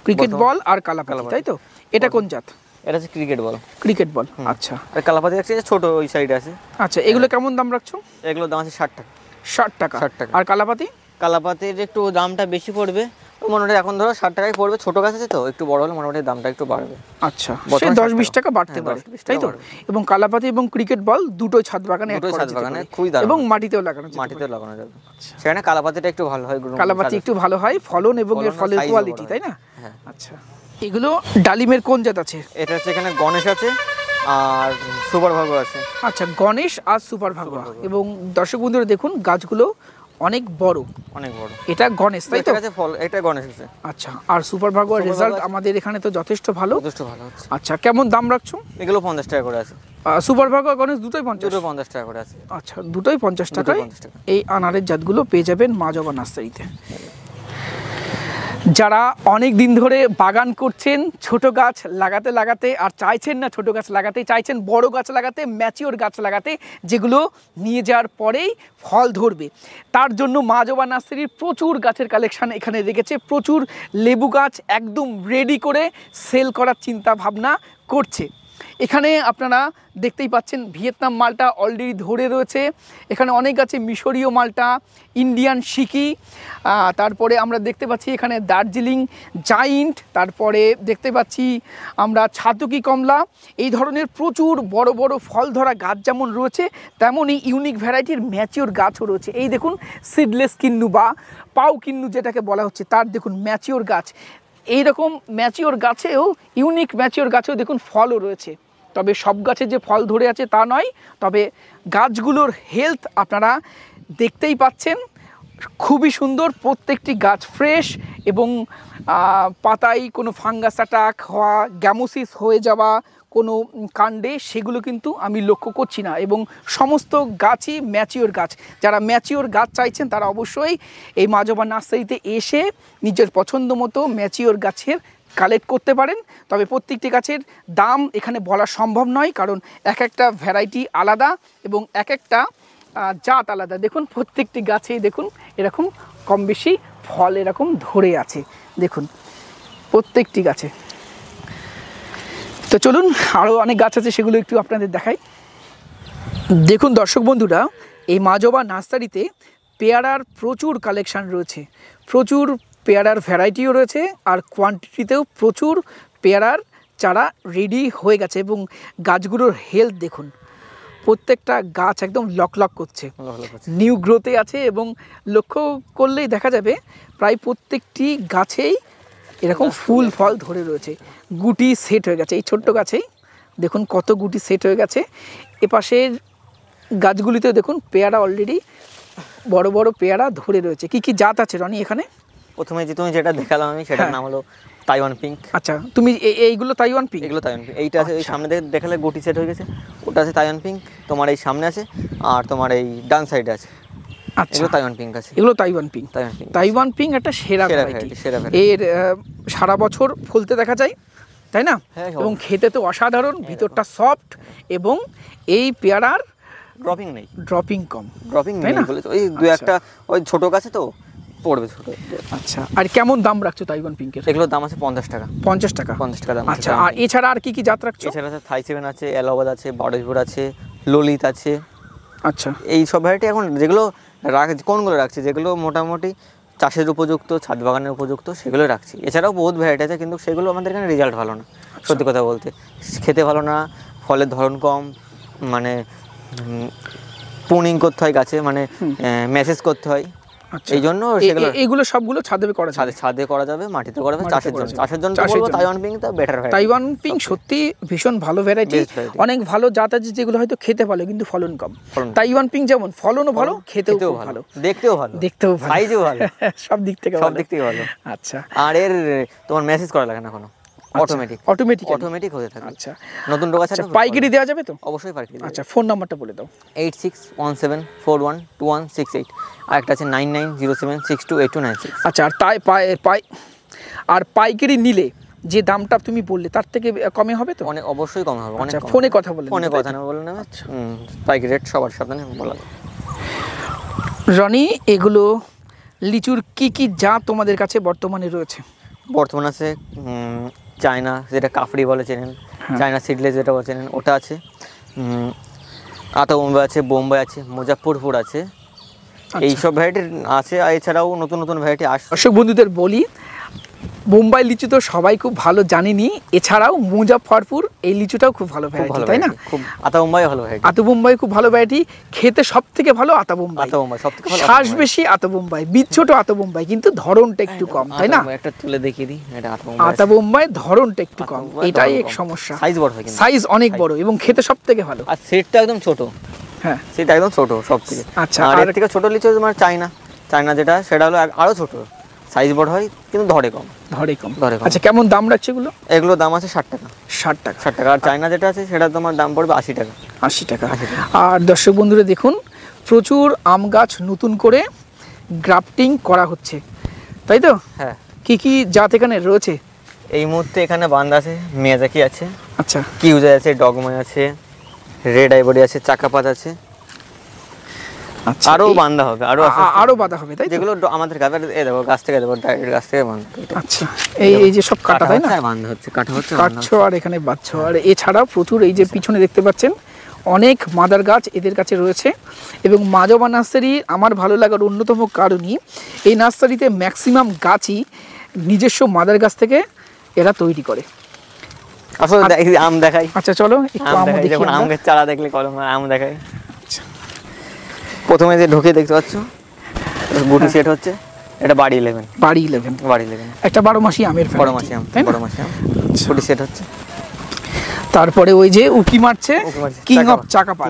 ক্রিকেট বল আর কালাপাতি, তাই তো? এটা কোন জাত? এটা হচ্ছে ক্রিকেট বল। ক্রিকেট বল, আচ্ছা। আর কালাপাতি আছে ছোট ওই সাইডে আছে। আচ্ছা, এগুলো কেমন দাম রাখছো? এগুলোর দাম আছে 60 টাকা। 60 টাকা। আর কালাপাতি? কালাপাতির একটু দামটা বেশি পড়বে, মোটামুটি এখন ধরো 60 টাকায় পড়বে। ছোট গাছ আছে তো, একটু বড় হলে মোটামুটি দামটা একটু বাড়বে। আচ্ছা, সে 10-20 টাকা বাড়তে পারে, তাই তো? এবং কালাপাতি এবং ক্রিকেট বল দুটোই ছাদ বাগানে খুবই দারুণ, এবং মাটিতেও লাগানো যাবে। সেখানে কালাপাতিটা একটু ভালো হয়, কালাপাতি একটু ভালো হয়, ফলন এবং এর ফলের কোয়ালিটি, তাই না? আচ্ছা, এগুলো ডালিমের কোন জাত আছে? এটা হচ্ছে এখানে গণেশ আছে আর সুপার ভাগো আছে। আচ্ছা, গণেশ আর সুপার ভাগো। এবং দর্শক বন্ধুরা দেখুন গাছগুলো অনেক বড়, এটা গণেশ, তাই তো? ফল এটা গণেশ আছে। আচ্ছা, আর সুপার ভাগোর রেজাল্ট আমাদের এখানে তো যথেষ্ট ভালো হচ্ছে। আচ্ছা, কেমন দাম রাখছো? এগুলো 50 টাকা করে আছে। সুপার ভাগো আর গণেশ দুটোই 50 টাকা করে আছে। আচ্ছা, দুটোই 50 টাকায় এই আনারের জাতগুলো পেয়ে যাবেন মা জবা নার্সারিতে। যারা অনেক দিন ধরে বাগান করছেন, ছোট গাছ লাগাতে লাগাতে আর চাইছেন না ছোট গাছ লাগাতে, চাইছেন বড় গাছ লাগাতে, ম্যাচিওর গাছ লাগাতে, যেগুলো নিয়ে যাওয়ার পরেই ফল ধরবে, তার জন্য মা জবা নার্সারির প্রচুর গাছের কালেকশান এখানে রেখেছে। প্রচুর লেবু গাছ একদম রেডি করে সেল করার চিন্তা ভাবনা করছে। এখানে আপনারা দেখতেই পাচ্ছেন ভিয়েতনাম মালটা অলরেডি ধরে রয়েছে। এখানে অনেক গাছে মিশরীয় মালটা, ইন্ডিয়ান সিকি, তারপরে আমরা দেখতে পাচ্ছি এখানে দার্জিলিং জাইন্ট, তারপরে দেখতে পাচ্ছি আমরা ছাতকি কমলা। এই ধরনের প্রচুর বড় বড় ফল ধরা গাছ যেমন রয়েছে, তেমনই ইউনিক ভ্যারাইটির ম্যাচিওর গাছও রয়েছে। এই দেখুন সিডলেস কিন্নু বা পাউ কিন্নু যেটাকে বলা হচ্ছে, তার দেখুন ম্যাচিওর গাছ। এইরকম ম্যাচিওর গাছেও, ইউনিক ম্যাচিওর গাছেও দেখুন ফলও রয়েছে। তবে সব গাছে যে ফল ধরে আছে তা নয়, তবে গাছগুলোর হেলথ আপনারা দেখতেই পাচ্ছেন, খুবই সুন্দর। প্রত্যেকটি গাছ ফ্রেশ এবং পাতায় কোনো ফাঙ্গাস অ্যাটাক হওয়া, গ্যামোসিস হয়ে যাওয়া কোনো কাণ্ডে, সেগুলো কিন্তু আমি লক্ষ্য করছি না। এবং সমস্ত গাছই ম্যাচিওর গাছ। যারা ম্যাচিওর গাছ চাইছেন তারা অবশ্যই এই মা জবা নার্সারিতে এসে নিজের পছন্দ মতো ম্যাচিওর গাছের কালেক্ট করতে পারেন। তবে প্রত্যেকটি গাছের দাম এখানে বলা সম্ভব নয়, কারণ এক একটা ভ্যারাইটি আলাদা এবং এক একটা জাত আলাদা। দেখুন প্রত্যেকটি গাছেই দেখুন এরকম কম বেশি ফল এরকম ধরে আছে, দেখুন প্রত্যেকটি গাছে। তো চলুন আরও অনেক গাছ আছে, সেগুলো একটু আপনাদের দেখাই। দেখুন দর্শক বন্ধুরা, এই মা জবা নার্সারিতে পেয়ারার প্রচুর কালেকশান রয়েছে, প্রচুর পেয়ারার ভ্যারাইটিও রয়েছে, আর কোয়ান্টিটিতেও প্রচুর পেয়ারার চারা রেডি হয়ে গেছে। এবং গাছগুলোর হেলথ দেখুন, প্রত্যেকটা গাছ একদম লক করছে, নিউ গ্রোথে আছে। এবং লক্ষ্য করলেই দেখা যাবে প্রায় প্রত্যেকটি গাছেই এরকম ফুল ফল ধরে রয়েছে, গুটি সেট হয়ে গেছে। এই ছোট্ট গাছেই দেখুন কত গুটি সেট হয়ে গেছে। এপাশের গাছগুলিতেও দেখুন পেয়ারা অলরেডি বড় বড় পেয়ারা ধরে রয়েছে। কি কি জাত আছে রনি এখানে? প্রথমে যে তুমি যেটা দেখালাম আমি, সেটার নাম হলো তাইওয়ান পিঙ্ক। আচ্ছা, তুমি এইগুলো তাইওয়ান পিঙ্ক? এগুলো তাইওয়ান পিঙ্ক। এইটা আছে, এই সামনে দেখালে গুটি সেট হয়ে গেছে, ওটা আছে তাইওয়ান পিঙ্ক। তোমার এই সামনে আছে, আর তোমার এই ডান সাইডে আছে। আচ্ছা, এগুলো তাইওয়ান পিঙ্ক আছে। এগুলো তাইওয়ান পিঙ্ক। তাইওয়ান পিঙ্ক একটা সেরা ভ্যারাইটি। এর সারা বছর ফলতে দেখা যায়, তাই না? এবং খেতে তো অসাধারণ, ভিতরটা সফট, এবং এই পেয়ারার ড্রপিং নেই, ড্রপিং কম, তাই না? ওই দু একটা ওই ছোট গাছে তো পড়বে ছোট। আচ্ছা, আর কেমন দাম রাখছো তাইওয়ান পিঙ্কের? এগুলোর দাম আছে 50 টাকা। 50 টাকা দাম। আচ্ছা, আর এছাড়া আর কি কি জাত রাখছো? এছাড়া আছে থাই সেভেন আছে, এলাহাবাদ আছে, বারোইপুর আছে, ললিত আছে। আচ্ছা, এই সব ভ্যারাইটি এখন যেগুলো কোনগুলো রাখছি, যেগুলো মোটামুটি চাষের উপযুক্ত, ছাদ বাগানের উপযুক্ত, সেগুলো রাখছি। এছাড়াও বহুত ভ্যারাইটি আছে, কিন্তু সেগুলো আমাদের এখানে রেজাল্ট ভালো না, সত্যি কথা বলতে। খেতে ভালো না, ফলের ধরন কম, মানে পুনিং করতে হয় গাছে, মানে মেসেজ করতে হয়, আচ্ছা। এই জন্য সেগুলো এগুলো সবগুলো ছাদে করা যাবে? ছাদে করা যাবে, মাটিতে করা যাবে, মাটিতে চাষের জন্য চাষের বলবো জন্য। তাইওয়ান পিঙ্ক টা বেটার ভ্যারাইটি। তাইওয়ান পিঙ্ক সত্যি ভীষণ ভালো ভ্যারাইটি, Best variety। অনেক ভালো জাত আছে যেগুলো হয়তো খেতে ভালো কিন্তু ফলন কম। ফলন। তাইওয়ান পিঙ্ক যেমন ফলনও ভালো, খেতেও খুব ভালো, দেখতেও ভালো, দেখতেও ভালো, সাইজও ভালো, সব দিক থেকে সব দিক থেকে ভালো। আচ্ছা। আর এর তোমার মেসেজ করা লাগে না কোনো, অটোমেটিক অটোমেটিক হতে থাকে। আচ্ছা, নতুন ডোকা ছাড়া পাইকারি দেওয়া যাবে তো? অবশ্যই পাইকারি। আচ্ছা, ফোন নাম্বারটা বলে দাও। 8617412168, আর একটা আছে 9907628296। আচ্ছা, আর পাইকারি নিলে যে দামটা তুমি বললে তার থেকে কমে হবে তো? অনেক, অবশ্যই কম হবে। অনেক আচ্ছা, ফোনে কথা বলে ফোনে কথা না বলে নেবে। পাইকারি রেট সবার সামনে বলা যাবে। রনি, এগুলো লিচুর কি কি জাত তোমাদের কাছে বর্তমানে রয়েছে? বর্তমান আছে চায়না, যেটা কাফড়ি বলে চেনেন, চায়না সিডলেস যেটা বলে চেনেন, ওটা আছে। আতা বোম্বাই আছে, বোম্বাই আছে, মুজাফফরপুর আছে, এইসব ভ্যারাইটির আছে। আর এছাড়াও নতুন নতুন ভ্যারাইটি আসছে। দর্শক বন্ধুদের বলি, বোম্বাই লিচু তো সবাই খুব ভালো জানেনি, এছাড়াও মুজাফফরপুর এই লিচুটাও খুব ভালো ভ্যারাইটি, তাই না? খুব আতা বোম্বাই ভালো ভ্যারাইটি। আতা বোম্বাই খুব ভালো ভ্যারাইটি, খেতে সব থেকে ভালো আতা বোম্বাই। আতা বোম্বাই সবথেকে ভালো, শ্বাস বেশি আতা বোম্বাই, বীজ ছোট আতা বোম্বাই, কিন্তু ধরনটা একটু কম, তাই না? একটা তুলে দেখিয়ে দিই, এটা আতা বোম্বাই। আতা বোম্বাই ধরনটা একটু কম, এটাই এক সমস্যা। সাইজ বড় হয়, কিন্তু সাইজ অনেক বড় এবং খেতে সব থেকে ভালো। আর সেটটা একদম ছোট। হ্যাঁ, সেটা একদম ছোট সব থেকে। আচ্ছা, আর এর থেকে ছোট লিচু তোমার চায়না যেটা, সেটা হলো আরো ছোট, সাইজ বড় হয় কিন্তু ধরে কম। আচ্ছা, কেমন দাম রাখছে এগুলো? এগুলো দাম আছে 60 টাকা। 60 টাকা। 60 টাকা। আর চায়না যেটা আছে সেটা তোমার দাম পড়বে 80 টাকা। 80 টাকা। আর দর্শক বন্ধুরা দেখুন, প্রচুর আম গাছ নতুন করে গ্রাফটিং করা হচ্ছে, তাই তো? হ্যাঁ। কি কি জাত এখানে রয়েছে? এই মুহূর্তে এখানে বান্দা আছে, মিয়াজাকি আছে, আচ্ছা, কিউজাই আছে, ডগমাই আছে, রেড আইভরি আছে, চাকাপাত আছে। আচ্ছা, আরো বান্দা হবে, আরো বাঁধা হবে, তাই যেগুলো আমাদের গাছ থেকে দেবো, ডাইরেক্ট গাছ থেকে বাঁধা। আচ্ছা, এই যে সব কাটা, তাই না? বাঁধা হচ্ছে, কাটা হচ্ছে, কাটছো আর এখানে বাঁধছো। আর এছাড়াও প্রচুর এই যে পিছনে দেখতে পাচ্ছেন অনেক মাদার গাছ এদের কাছে রয়েছে। এবং মাজবা নার্সারি আমার ভালো লাগার অন্যতম কারণই এই নার্সারিতে ম্যাক্সিমাম গাছই নিজস্ব মাদার গাছ থেকে এরা তৈরি করে। আসলে আম দেখাই। আচ্ছা, চলো একটু আম দেখি। যেমন আমের চারা দেখলে কলম, আম দেখাই। প্রথমে যে ঢুকে দেখতে পাচ্ছ গুটি সেট হচ্ছে, এটা বাড়ি 11। বাড়ি 11 একটা 12 মাসি আমের ভ্যারাইটি, 12 মাসি আম, 12 মাসি আম গুটি সেট হচ্ছে। তারপরে ওই যে উকি মারছে কিং অফ চাকাপাত।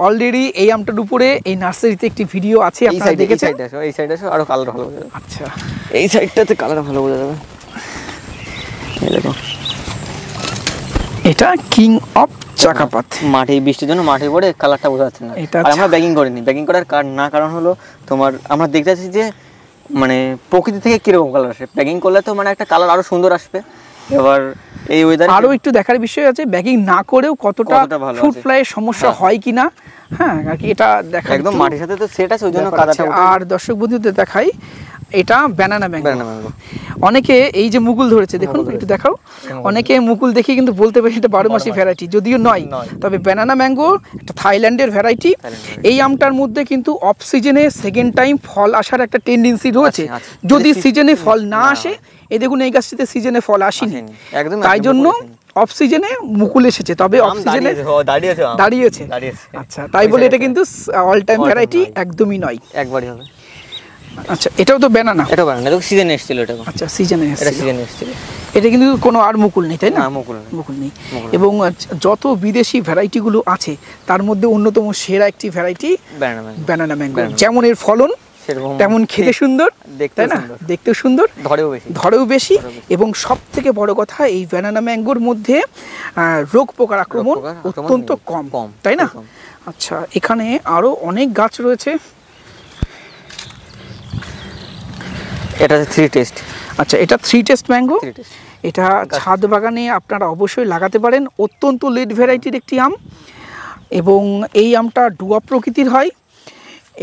অলরেডি এই আমটার উপরে এই নার্সারিতে একটি ভিডিও আছে, আপনারা দেখেছেন। এই সাইডে আসো, আরো কালার ভালো বোঝা যাবে। আচ্ছা, এই সাইডটাতে কালার ভালো বোঝা যাবে। এই দেখো, এটা কিং অফ চাকাপাত। মাটি বৃষ্টির জন্য মাটি পড়ে কালারটা বোঝা যাচ্ছে না। আর আমরা ব্যাগিং করিনি। ব্যাগিং করার কারণ হলো তোমার, আমরা দেখতে পাচ্ছি যে মানে প্রকৃতি থেকে কিরকম কালার আসে। ব্যাগিং করলে তো মানে একটা কালার আরো সুন্দর আসবে। এবার এই ওয়েদারে আরো একটু দেখার বিষয় আছে, ব্যাগিং না করেও কতটা ফ্রুট ফ্লাইয়ের সমস্যা হয় কিনা। হ্যাঁ, আর কি এটা দেখা একদম মাটির সাথে তো সেট আছে, ওই জন্য কাদাটা। আর দর্শক বন্ধুদের দেখাই, এটা ব্যানানা ম্যাঙ্গো। অনেকে এই যে মুকুল ধরেছে, দেখুন একটু দেখাও। অনেকে মুকুল দেখে কিন্তু বলতে পারে এটা 12 মাসি ভ্যারাইটি, যদিও নয়। তবে ব্যানানা ম্যাঙ্গো একটা থাইল্যান্ডের ভ্যারাইটি। এই আমটার মধ্যে কিন্তু অফ সিজনে সেকেন্ড টাইম ফল আসার একটা টেন্ডেন্সি রয়েছে। যদি সিজনে ফল না আসে, এই দেখুন এই গাছটিতে সিজনে ফল আসেনি, তাই জন্য অফ সিজনে মুকুল এসেছে। তবে অফ সিজনে দাঁড়িয়েছে। আচ্ছা, তাই বলে এটা কিন্তু অল টাইম ভ্যারাইটি একদমই নয়, একবারই হবে। আচ্ছা, এটাও তো ব্যানানা। এটা ব্যানানা, এটা সিজনে এসেছিল। এটা আচ্ছা, সিজনে এসেছিল। এটা কিন্তু কোনো আর মুকুল নেই, তাই না? মুকুল নেই। এবং যত বিদেশি ভ্যারাইটিগুলো আছে তার মধ্যে অন্যতম সেরা একটি ভ্যারাইটি ব্যানানা ম্যাঙ্গো। যেমন এর ফলন, তেমন খেতে সুন্দর, তাই না? দেখতেও সুন্দর, ধরেও বেশি। এবং সব থেকে বড় কথা, এই ব্যানানা ম্যাঙ্গোর মধ্যে রোগ পোকার আক্রমণ অত্যন্ত কম, তাই না? আচ্ছা, এখানে আরো অনেক গাছ রয়েছে। এটা 3 টেস্ট। আচ্ছা, এটা 3 টেস্ট ম্যাঙ্গো। এটা ছাদ বাগানে আপনারা অবশ্যই লাগাতে পারেন। অত্যন্ত লেট ভ্যারাইটির একটি আম এবং এই আমটা ডুয়া প্রকৃতির হয়।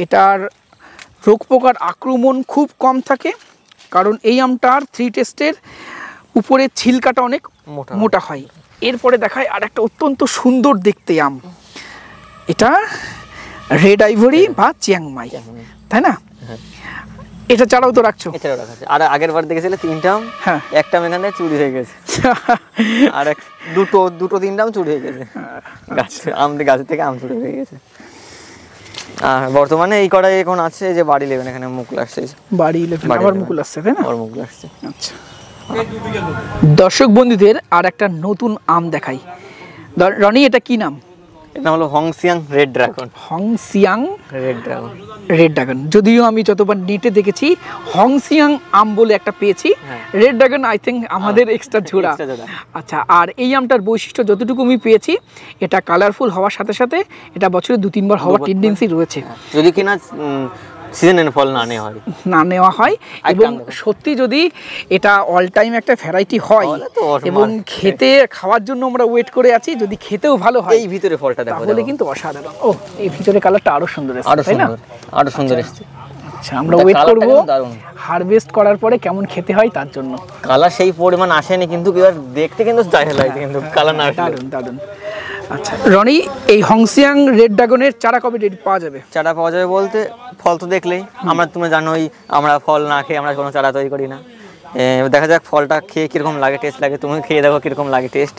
এটার রোগ পোকার আক্রমণ খুব কম থাকে, কারণ এই আমটার 3 টেস্টের উপরে ছিলকাটা অনেক মোটা হয়। এরপরে দেখায় আর একটা অত্যন্ত সুন্দর দেখতে আম, এটা রেড আইভরি বা চিয়াংমাই, তাই না? এটা ছাড়াও তো রাখছো? আর আগের বার দেখেছিলে 3টা আম, একটা এখানে চুরি হয়ে গেছে। আর দুটো 3টা আম চুরি হয়ে গেছে, গাছ থেকে আম চুরি হয়ে গেছে। আর বর্তমানে এই কটাই এখন আছে, যে বাড়ি 11 এখানে মুকুল আসছে। বাড়ি 11 আবার মুকুল আসছে, তাই না? আবার মুকুল আসছে। আচ্ছা, দর্শক বন্ধুদের আর একটা নতুন আম দেখাই। রনি, এটা কি নাম? এটা হলো হংসিয়াং রেড ড্রাগন। হংসিয়াং রেড ড্রাগন, রেড ড্রাগন। যদিও আমি যতবার নেটে দেখেছি হংসিয়াং আম বলে একটা পেয়েছি, রেড ড্রাগন আই থিঙ্ক আমাদের এক্সট্রা জোড়া। আচ্ছা, আর এই আমটার বৈশিষ্ট্য যতটুকু আমি পেয়েছি, এটা কালারফুল হওয়ার সাথে সাথে এটা বছরে 2-3 বার হওয়ার টেন্ডেন্সি রয়েছে, যদি কিনা সিজনের ফল না নেওয়া হয়। এবং সত্যি যদি এটা অল টাইম একটা ভ্যারাইটি হয় এবং খেতে খাওয়ার জন্য আমরা ওয়েট করে আছি, যদি খেতেও ভালো হয়, এই ভিতরে ফলটা দেখো তাহলে কিন্তু অসাধারণ। ও, এই ভিতরে কালারটা আরো সুন্দর এসেছে, তাই না? আরো সুন্দর এসেছে। আচ্ছা, আমরা ওয়েট করব হারভেস্ট করার পরে কেমন খেতে হয় তার জন্য। কালার সেই পরিমাণ আসেনি, কিন্তু এবার দেখতে কিন্তু জাহেল লাগছে, কিন্তু কালার না। দারুণ দারুণ। আচ্ছা রনি, এই হংসিয়াং রেড ড্রাগনের চারা কবে পাওয়া যাবে? চারা পাওয়া যাবে বলতে, ফল তো দেখলেই তুমি জানোই, আমরা ফল না খেয়ে আমরা কোনো চারা তৈরি করি না। দেখা যাক ফলটা খেয়ে কিরকম লাগে, টেস্ট লাগে, তুমি খেয়ে দেখো কিরকম লাগে টেস্ট,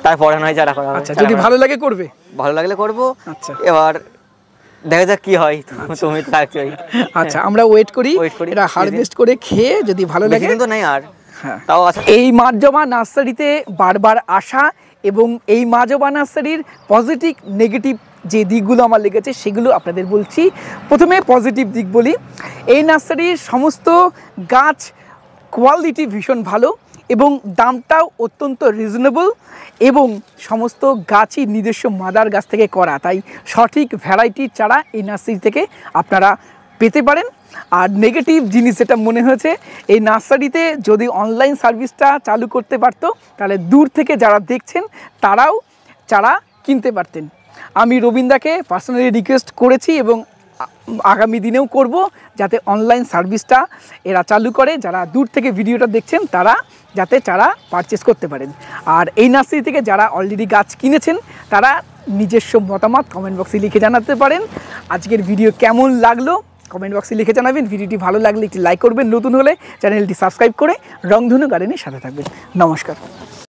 তারপরে নয় চারা করা হবে। আচ্ছা, যদি ভালো লাগে করবে? ভালো লাগলে করবো। আচ্ছা, এবার দেখা যাক কি হয়, তুমি তো থাকছোই। আচ্ছা, আমরা ওয়েট করি, এটা হারভেস্ট করে খেয়ে যদি ভালো লাগে। কিন্তু নাই আর, তাও আছে। এই মাঝজবা নার্সারিতে বারবার আসা এবং এই মাঝজবা নার্সারির পজিটিভ নেগেটিভ যে দিকগুলো আমার লেগেছে সেগুলো আপনাদের বলছি। প্রথমে পজিটিভ দিক বলি, এই নার্সারির সমস্ত গাছ কোয়ালিটি ভীষণ ভালো এবং দামটাও অত্যন্ত রিজনেবল, এবং সমস্ত গাছই নিজস্ব মাদার গাছ থেকে করা, তাই সঠিক ভ্যারাইটির চারা এই নার্সারি থেকে আপনারা পেতে পারেন। আর নেগেটিভ জিনিস যেটা মনে হয়েছে, এই নার্সারিতে যদি অনলাইন সার্ভিসটা চালু করতে পারতো, তাহলে দূর থেকে যারা দেখছেন তারাও চারা কিনতে পারতেন। আমি রবীন্দাকে পার্সোনালি রিকোয়েস্ট করেছি এবং আগামী দিনেও করব, যাতে অনলাইন সার্ভিসটা এরা চালু করে, যারা দূর থেকে ভিডিওটা দেখছেন তারা যাতে চারা পারচেস করতে পারেন। আর এই নার্সারি থেকে যারা অলরেডি গাছ কিনেছেন তারা নিজস্ব মতামত কমেন্ট বক্সে লিখে জানাতে পারেন। আজকের ভিডিও কেমন লাগলো কমেন্ট বক্সে লিখে জানাবেন। ভিডিওটি ভালো লাগলে একটি লাইক করবেন, নতুন হলে চ্যানেলটি সাবস্ক্রাইব করে রংধনু গার্ডেনের সাথে থাকবেন। নমস্কার।